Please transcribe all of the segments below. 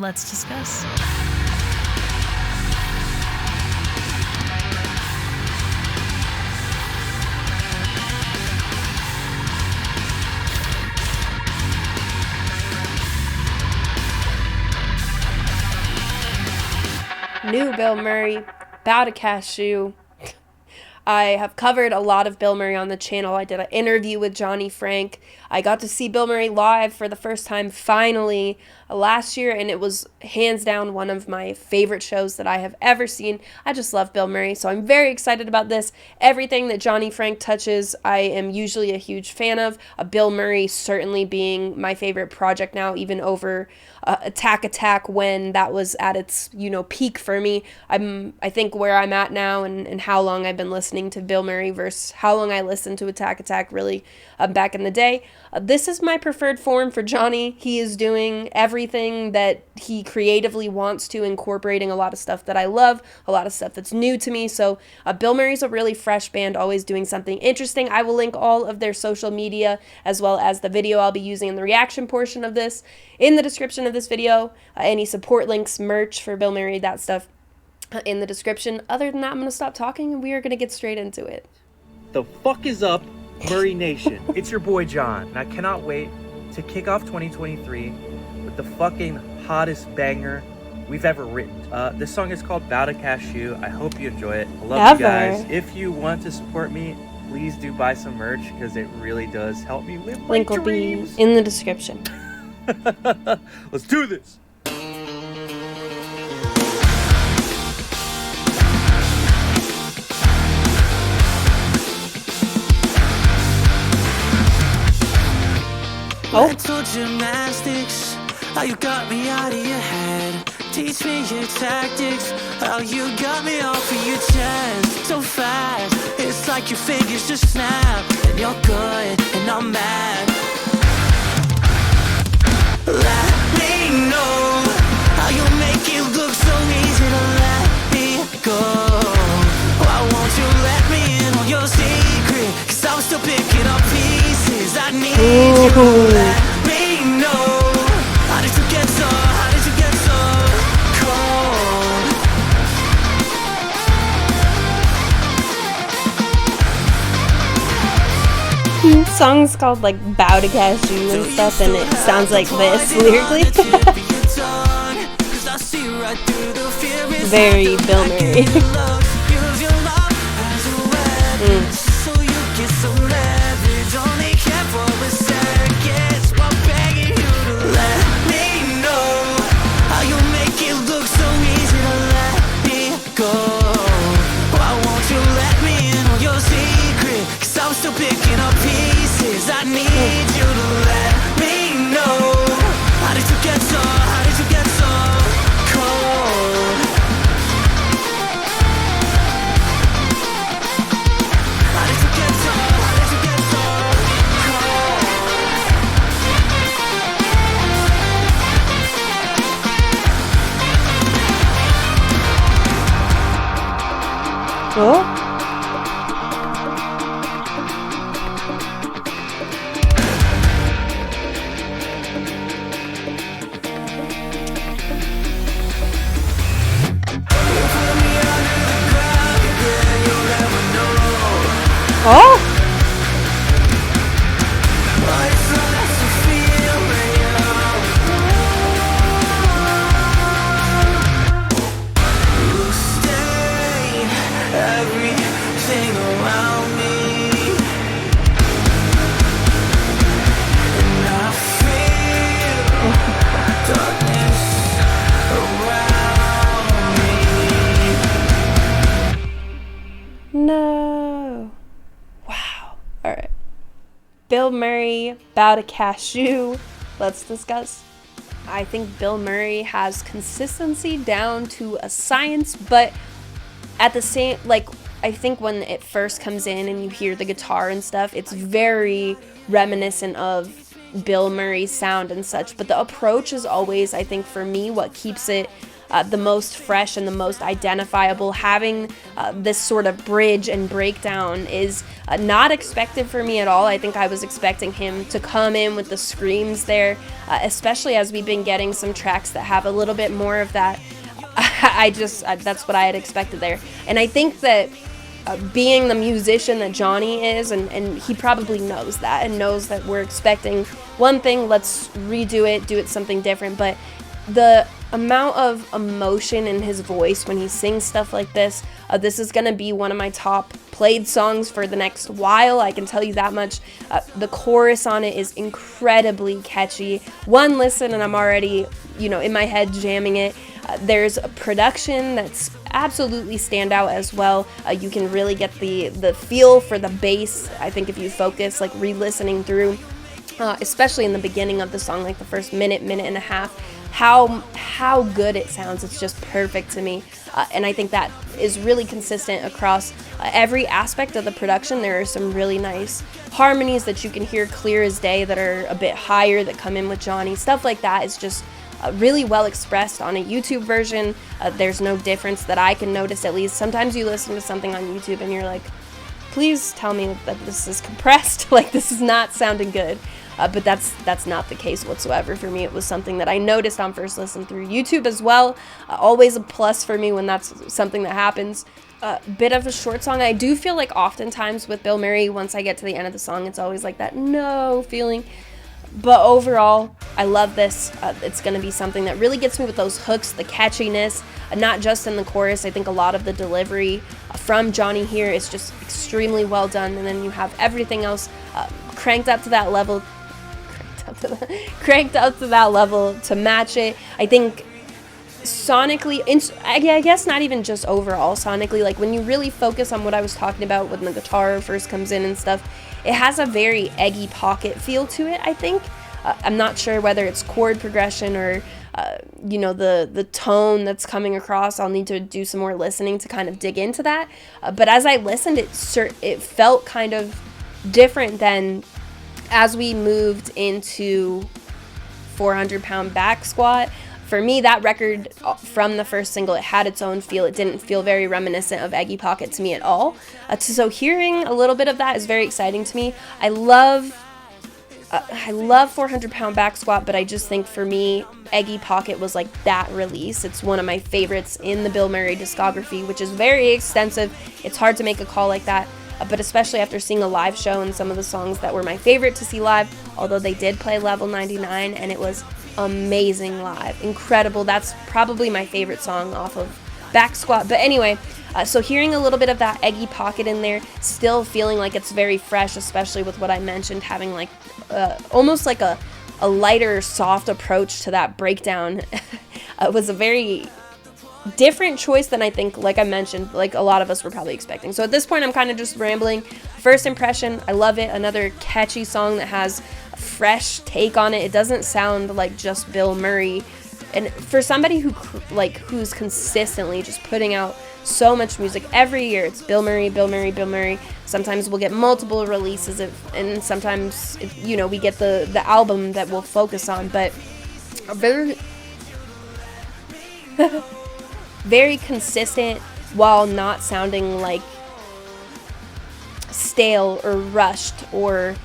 Let's discuss. New Bilmuri, Boutta Cashew. I have covered a lot of Bilmuri on the channel. I did an interview with Johnny Franck. I got to see Bilmuri live for the first time finally last year, and it was hands down one of my favorite shows that I have ever seen. I just love Bilmuri, so I'm very excited about this. Everything that Johnny Franck touches, I am usually a huge fan of. Bilmuri certainly being my favorite project now, even over Attack when that was at its peak for me. I think where I'm at now and how long I've been listening to Bilmuri versus how long I listened to Attack really back in the day. This is my preferred form for Johnny. He is doing everything that he creatively wants to, incorporating a lot of stuff that I love, a lot of stuff that's new to me. So Bilmuri's a really fresh band, always doing something interesting. I will link all of their social media as well as the video I'll be using in the reaction portion of this in the description of this video. Any support links, merch for Bilmuri, that stuff in the description. Other than that, I'm going to stop talking and we are going to get straight into it. The fuck is up, Murray Nation? It's your boy John, and I cannot wait to kick off 2023 with the fucking hottest banger we've ever written. This song is called Boutta Cashew. I hope you enjoy it. I love you guys. If you want to support me, please do buy some merch because it really does help me live my Link will dreams. be in the description. Let's do this. Mental gymnastics, how you got me out of your head. Teach me your tactics, how you got me off of your chest. So fast, it's like your fingers just snap. And you're good, and I'm mad. Let me know how you make it look so easy to let me go. Why won't you let me in on your secret? 'Cause I'm still picking up pieces. I need you to let me know. How did you get so cold? Song's called like Boutta Cashew and stuff, and it sounds like this lyrically. Very Bilmuri. Still picking up pieces. I need you to let me know. How did you get so cold? How did you get so cold? Oh. Oh! everything around me, and I feel darkness around me. No. Wow. All right. Bilmuri, Boutta Cashew. Let's discuss. I think Bilmuri has consistency down to a science, but at the same, I think when it first comes in and you hear the guitar and stuff, it's very reminiscent of Bilmuri's sound and such, but the approach is always, I think for me, what keeps it the most fresh and the most identifiable. Having this sort of bridge and breakdown is not expected for me at all. I think I was expecting him to come in with the screams there, especially as we've been getting some tracks that have a little bit more of that. That's what I had expected there. And I think that being the musician that Johnny is, and he probably knows that and knows that we're expecting one thing, let's redo it, do it something different. But the amount of emotion in his voice when he sings stuff like this, this is going to be one of my top played songs for the next while, I can tell you that much. The chorus on it is incredibly catchy. One listen and I'm already, in my head jamming it. There's a production that's absolutely standout as well. You can really get the feel for the bass, I think, if you focus, like re-listening through, especially in the beginning of the song, like the first minute and a half, how good it sounds. It's just perfect to me. And I think that is really consistent across every aspect of the production. There are some really nice harmonies that you can hear clear as day that are a bit higher that come in with Johnny. Stuff like that is just really well expressed on a YouTube version. There's no difference that I can notice, at least. Sometimes you listen to something on YouTube and you're like, please tell me that this is compressed, like this is not sounding good. But that's not the case whatsoever for me. It was something that I noticed on first listen through YouTube as well. Always a plus for me when that's something that happens. Bit of a short song. I do feel like oftentimes with Bilmuri, once I get to the end of the song, it's always like that no feeling. But overall, I love this. It's going to be something that really gets me with those hooks, the catchiness, not just in the chorus. I think a lot of the delivery from Johnny here is just extremely well done. And then you have everything else cranked up to that level to match it. I think sonically, I guess not even just overall sonically, like when you really focus on what I was talking about when the guitar first comes in and stuff, it has a very Eggy Pocket feel to it, I think. I'm not sure whether it's chord progression or the tone that's coming across. I'll need to do some more listening to kind of dig into that. But as I listened, it felt kind of different than as we moved into 400-pound back squat. For me, that record from the first single, it had its own feel. It didn't feel very reminiscent of Eggy Pocket to me at all. So hearing a little bit of that is very exciting to me. I love 400-pound back squat, but I just think for me, Eggy Pocket was like that release. It's one of my favorites in the Bilmuri discography, which is very extensive. It's hard to make a call like that. But especially after seeing a live show and some of the songs that were my favorite to see live, although they did play Level 99 and it was amazing live. Incredible. That's probably my favorite song off of Back Squat. But anyway, so hearing a little bit of that Eggy Pocket in there, still feeling like it's very fresh, especially with what I mentioned, having like almost like a lighter, soft approach to that breakdown. Was a very different choice than I think, like I mentioned, like a lot of us were probably expecting. So at this point, I'm kind of just rambling. First impression, I love it. Another catchy song that has a fresh take on it. It doesn't sound like just Bilmuri. And for somebody who's consistently just putting out so much music every year, it's Bilmuri. Sometimes we'll get multiple releases, and sometimes we get the album that we'll focus on. But very consistent while not sounding like stale or rushed or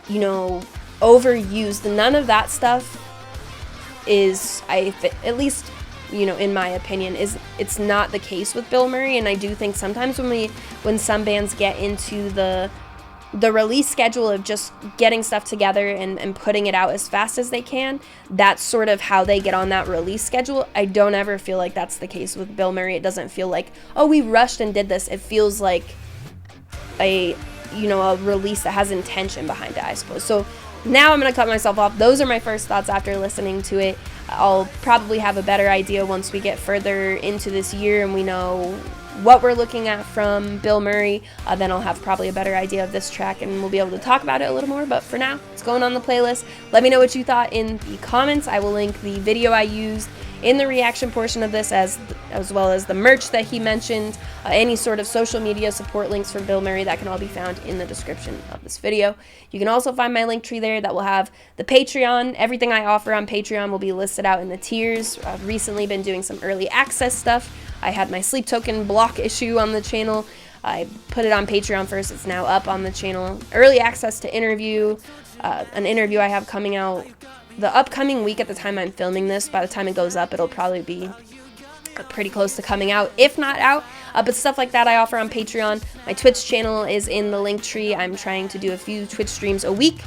overused. None of that stuff is, at least in my opinion, it's not the case with Bilmuri. And I do think sometimes when some bands get into the release schedule of just getting stuff together and putting it out as fast as they can, that's sort of how they get on that release schedule. I don't ever feel like that's the case with Bilmuri. It doesn't feel like, oh, we rushed and did this. It feels like a release that has intention behind it, I suppose. So now I'm going to cut myself off. Those are my first thoughts after listening to it. I'll probably have a better idea once we get further into this year and we know what we're looking at from Bilmuri. Then I'll have probably a better idea of this track and we'll be able to talk about it a little more. But for now, it's going on the playlist. Let me know what you thought in the comments. I will link the video I used in the reaction portion of this, as well as the merch that he mentioned, any sort of social media support links for Bilmuri, that can all be found in the description of this video. You can also find my link tree there that will have the Patreon. Everything I offer on Patreon will be listed out in the tiers. I've recently been doing some early access stuff. I had my sleep token block issue on the channel. I put it on Patreon first. It's now up on the channel. Early access to an interview I have coming out the upcoming week. At the time I'm filming this, by the time it goes up, it'll probably be pretty close to coming out, if not out. But stuff like that I offer on Patreon. My Twitch channel is in the link tree. I'm trying to do a few Twitch streams a week.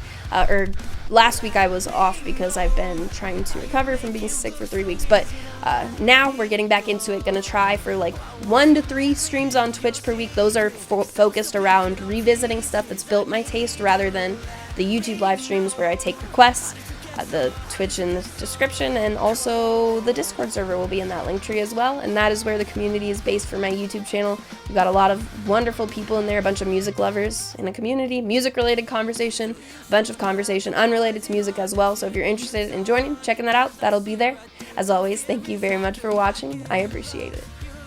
Last week I was off because I've been trying to recover from being sick for 3 weeks. But now we're getting back into it. Gonna try for like 1 to 3 streams on Twitch per week. Those are focused around revisiting stuff that's built my taste, rather than the YouTube live streams where I take requests. The Twitch in the description, and also the Discord server will be in that link tree as well, and that is where the community is based for my YouTube channel. We've got a lot of wonderful people in there, a bunch of music lovers in a community, music related conversation, a bunch of conversation unrelated to music as well. So if you're interested in joining, checking that out, that'll be there. As always, thank you very much for watching. I appreciate it.